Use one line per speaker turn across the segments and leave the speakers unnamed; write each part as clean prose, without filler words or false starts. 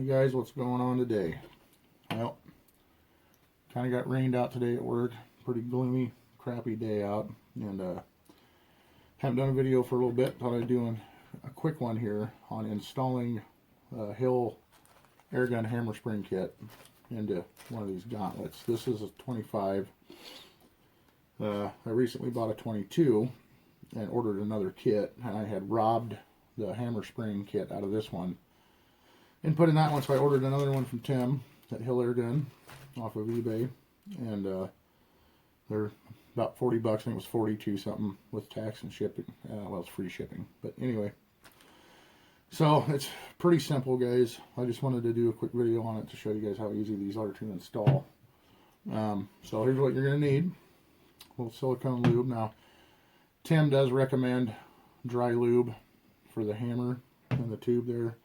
Hey guys, what's going on today? Well, kind of got rained out today at work. Pretty gloomy, crappy day out, and haven't done a video for a little bit. Thought I'd do a quick one here on installing a Hill Airgun hammer spring kit into one of these gauntlets. This is a 25. I recently bought a 22 and ordered another kit, and I had robbed the hammer spring kit out of this one and put in that one, so I ordered another one from Tim at Hill Airgun off of eBay, and they're about 40 bucks. I think it was 42 something with tax and shipping. Well, it's free shipping, but anyway. So it's pretty simple, guys. I just wanted to do a quick video on it to show you guys how easy these are to install. So here's what you're going to need. A little silicone lube. Now, Tim does recommend dry lube for the hammer and the tube there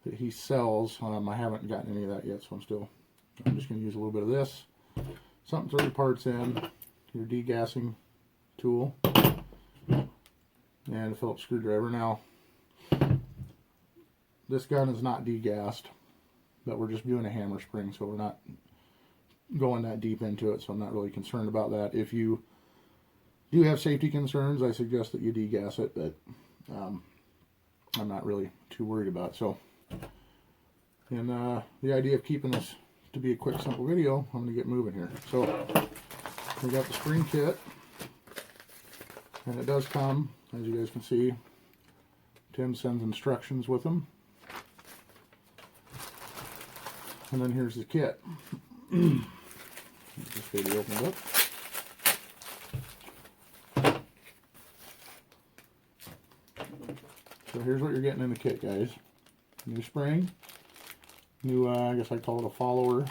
that he sells. I haven't gotten any of that yet, so I'm just going to use a little bit of this. Something to throw your parts in, your degassing tool, and a Phillips screwdriver. Now, this gun is not degassed, but we're just doing a hammer spring, so we're not going that deep into it, so I'm not really concerned about that. If you do have safety concerns, I suggest that you degas it, but I'm not really too worried about it. So, and the idea of keeping this to be a quick, simple video, I'm going to get moving here. So, we got the spring kit, and it does come, as you guys can see, Tim sends instructions with them. And then here's the kit. This baby opened up. So here's what you're getting in the kit, guys. New spring, new, I guess I call it a follower,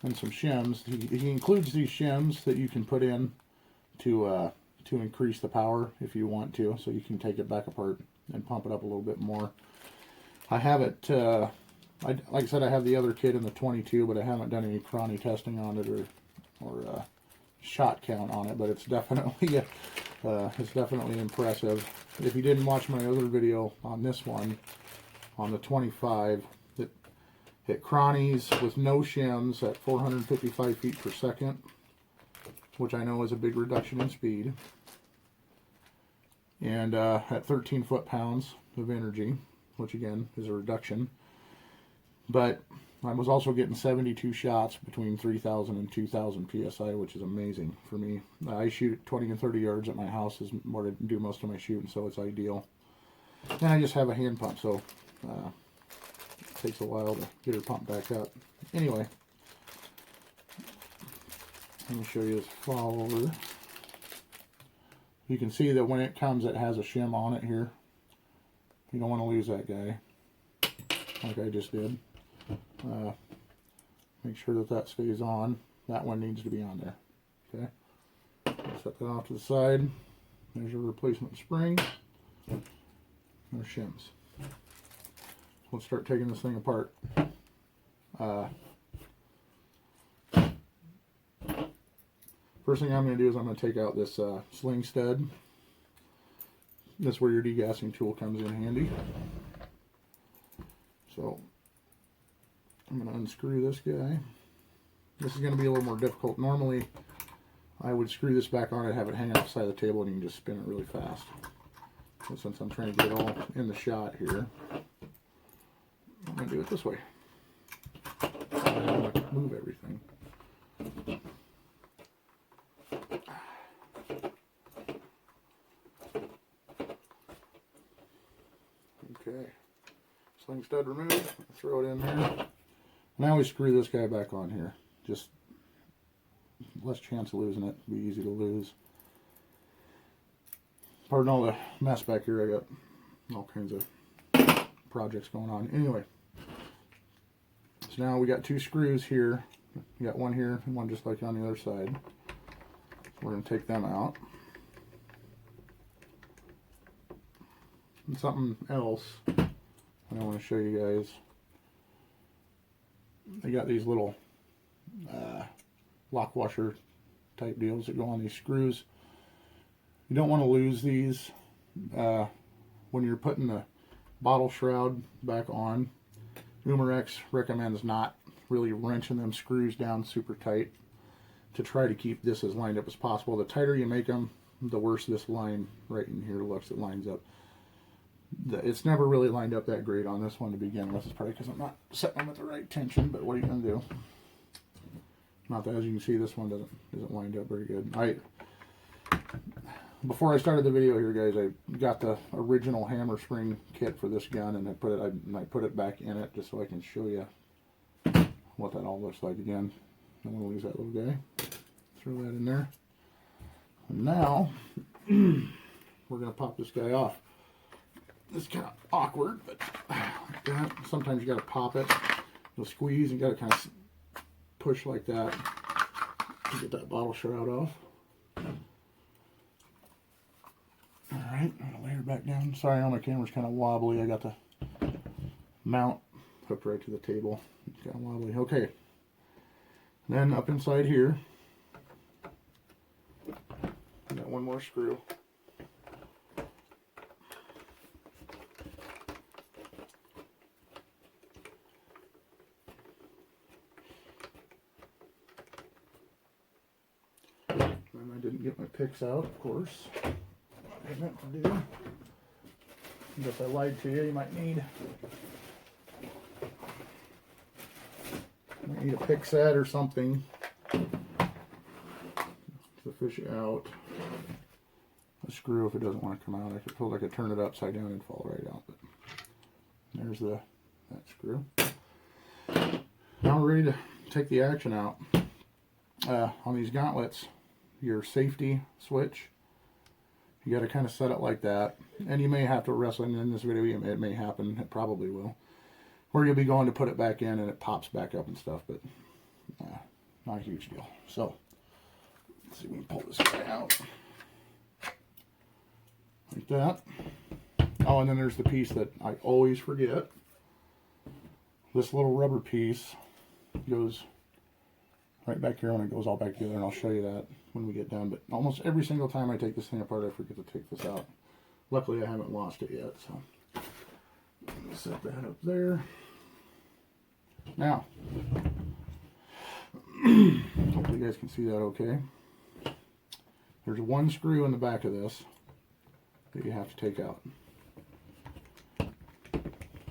and some shims. He includes these shims that you can put in to increase the power if you want to, so you can take it back apart and pump it up a little bit more. I have it, like I said, I have the other kit in the 22, but I haven't done any chrony testing on it or shot count on it, but it's definitely impressive. If you didn't watch my other video on this one, on the 25, it hit chronies with no shims at 455 feet per second, which I know is a big reduction in speed, and at 13 foot-pounds of energy, which again is a reduction. But I was also getting 72 shots between 3,000 and 2,000 psi, which is amazing for me. I shoot 20 and 30 yards at my house is where I do most of my shooting, so it's ideal. And I just have a hand pump, so it takes a while to get her pumped back up. Anyway, let me show you this follower. You can see that when it comes, it has a shim on it here. You don't want to lose that guy, like I just did. Make sure that that stays on. That one needs to be on there. Okay. Set that off to the side. There's your replacement spring. There's shims. Let's start taking this thing apart. First thing I'm going to do is I'm going to take out this sling stud. That's where your degassing tool comes in handy. So I'm going to unscrew this guy. This is going to be a little more difficult. Normally, I would screw this back on and have it hang off the side of the table, and you can just spin it really fast. But since I'm trying to get it all in the shot here, I'm going to do it this way. I'm going to move everything. Okay. Sling stud removed. Throw it in there. And I always screw this guy back on here. Just less chance of losing it. It'd be easy to lose. Pardon all the mess back here. I got all kinds of projects going on. Anyway. So now we got two screws here. We got one here and one just like on the other side. We're going to take them out. And something else I want to show you guys. I got these little lock washer type deals that go on these screws. You don't want to lose these when you're putting the bottle shroud back on. Umarex recommends not really wrenching them screws down super tight to try to keep this as lined up as possible. The tighter you make them, the worse this line right in here looks. It lines up. It's never really lined up that great on this one to begin with. It's probably because I'm not setting them at the right tension, but what are you going to do? Not that, as you can see, this one isn't lined up very good. Before I started the video here, guys, I got the original hammer spring kit for this gun, and I put it back in it just so I can show you what that all looks like again. I don't want to lose that little guy. Throw that in there. And now we're going to pop this guy off. This is kind of awkward, but like that. Sometimes you got to pop it. You'll squeeze and you got to kind of push like that to get that bottle shroud off. Alright, I'm going to lay her back down. Sorry, my camera's kind of wobbly. I got the mount hooked right to the table. It's kind of wobbly. Okay. Then up inside here, I got one more screw. And I didn't get my picks out, of course. I meant to do. I guess I lied to you. You might need a pick set or something to fish out a screw if it doesn't want to come out. I could feel like I could turn it upside down and fall right out. But there's that screw. Now we're ready to take the action out. On these gauntlets, your safety switch, you got to kind of set it like that, and you may have to wrestle in this video. It may happen. It probably will. Where you'll be going to put it back in and it pops back up and stuff, but not a huge deal. So let's see if we can pull this guy out like that. Oh, and then there's the piece that I always forget. This little rubber piece goes right back here when it goes all back together, and I'll show you that when we get done. But almost every single time I take this thing apart, I forget to take this out. Luckily, I haven't lost it yet, so set that up there. Now, hopefully you guys can see that okay. There's one screw in the back of this that you have to take out.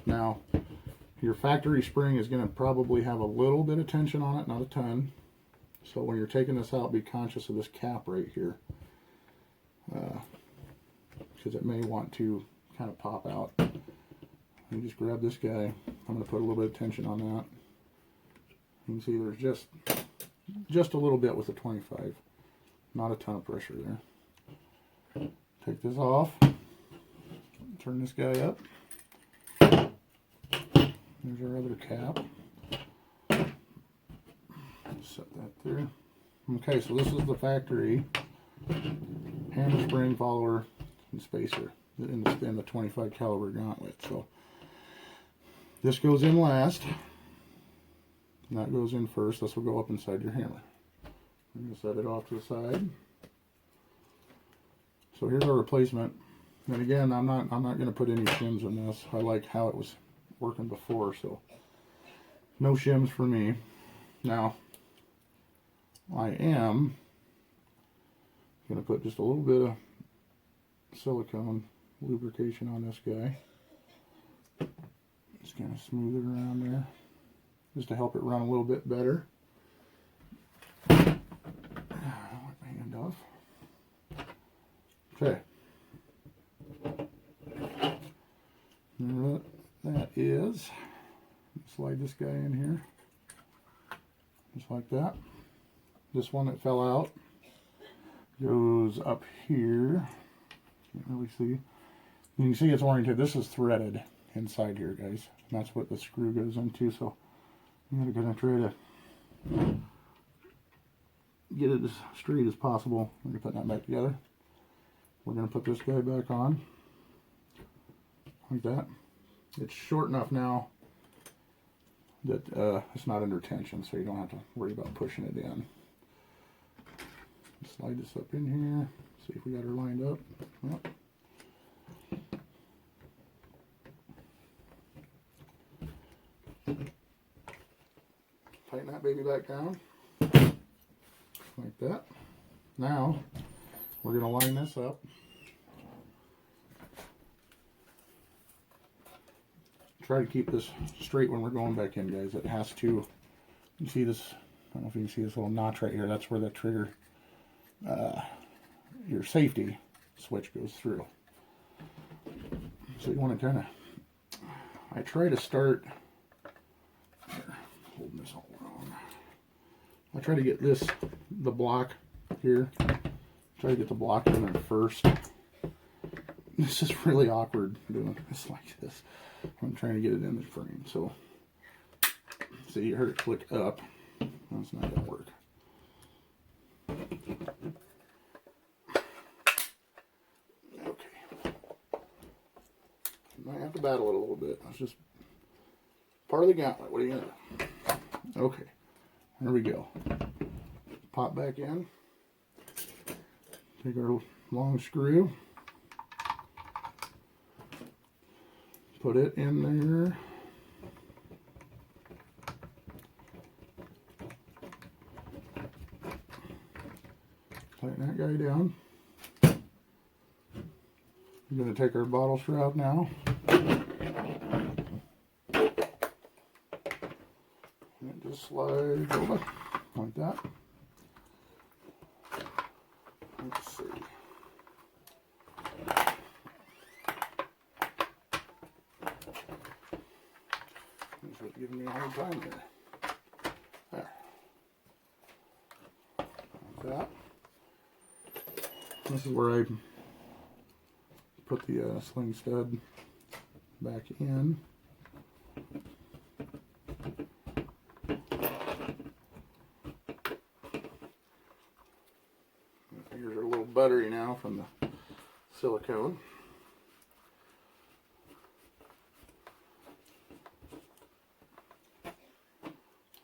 Now, your factory spring is going to probably have a little bit of tension on it, not a ton. So when you're taking this out, be conscious of this cap right here, because it may want to kind of pop out. You just grab this guy. I'm going to put a little bit of tension on that. You can see there's just a little bit with the 25. Not a ton of pressure there. Take this off. Turn this guy up. There's our other cap. Set that there. Okay, so this is the factory hammer spring, follower, and spacer in the 25 caliber gauntlet. So this goes in last, and that goes in first. This will go up inside your hammer. I'm going to set it off to the side. So here's our replacement. And again, I'm not going to put any shims in this. I like how it was working before, so no shims for me. Now, I am going to put just a little bit of silicone lubrication on this guy. Just kind of smooth it around there, just to help it run a little bit better. I'll wipe my hand off. Okay. That is, slide this guy in here, just like that. This one that fell out goes up here. Can't really see. You can see it's oriented. This is threaded inside here, guys. And that's what the screw goes into. So I'm going to try to get it as straight as possible. I'm going to put that back together. We're going to put this guy back on like that. It's short enough now that it's not under tension, so you don't have to worry about pushing it in. Slide this up in here, see if we got her lined up. Yep. Tighten that baby back down. Like that. Now, we're going to line this up. Try to keep this straight when we're going back in, guys. It has to, you see this, I don't know if you can see this little notch right here. That's where the trigger, your safety switch goes through. So you want to kind of, I try to start, holding this all wrong. I try to get this, the block here, try to get the block in there first. This is really awkward doing this like this. I'm trying to get it in the frame. So, see, you heard it click up. That's not going to work. Okay. Might have to battle it a little bit. That's just part of the gauntlet. What are you going to do? Okay. There we go. Pop back in. Take our long screw. Put it in there. Tighten that guy down. We're going to take our bottle shroud now. And it just slides over like that. Let's see. This is giving me a hard time here. There. Like that. This is where I put the sling stud back in. My fingers are a little buttery now from the silicone.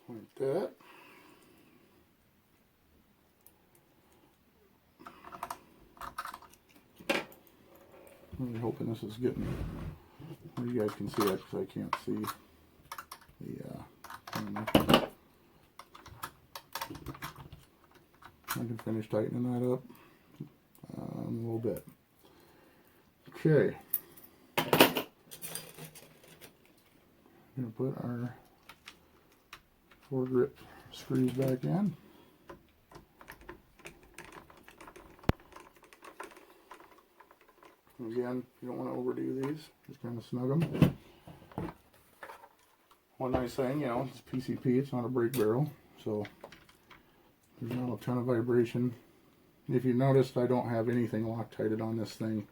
Like that. I'm really hoping this is getting where you guys can see it, because I can't see the I can finish tightening that up a little bit. Okay, I'm going to put our foregrip screws back in. Again, you don't want to overdo these, just kind of snug them. One nice thing, you know, it's PCP, it's not a brake barrel, so there's not a ton of vibration. If you noticed, I don't have anything Loctited on this thing,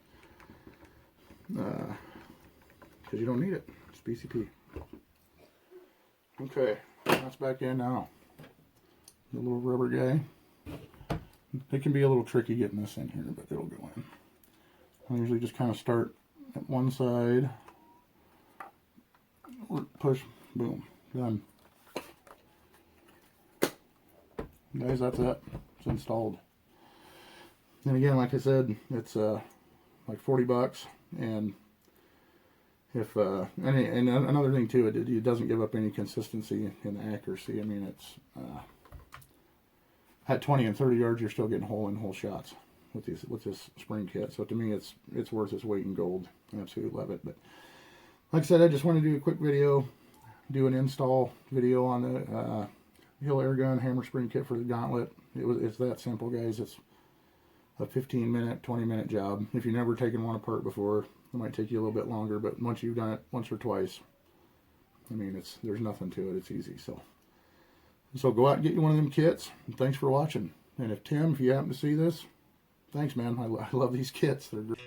because you don't need it, it's PCP. Okay, that's back in now. The little rubber guy. It can be a little tricky getting this in here, but it'll go in. I usually just kind of start at one side, push, boom, done. Guys, that's it. It's installed. And again, like I said, it's like 40 bucks, and if and another thing too, it doesn't give up any consistency in the accuracy. I mean, it's at 20 and 30 yards, you're still getting hole-in-hole shots with this spring kit. So to me, it's worth its weight in gold. I absolutely love it. But like I said, I just want to do a quick video, do an install video on the Hill Airgun hammer spring kit for the Gauntlet. It's that simple, guys. It's a 15-minute, 20-minute job. If you've never taken one apart before, it might take you a little bit longer. But once you've done it once or twice, I mean, there's nothing to it. It's easy. So go out and get you one of them kits. And thanks for watching. And if Tim, if you happen to see this, thanks, man. I love these kits. They're great.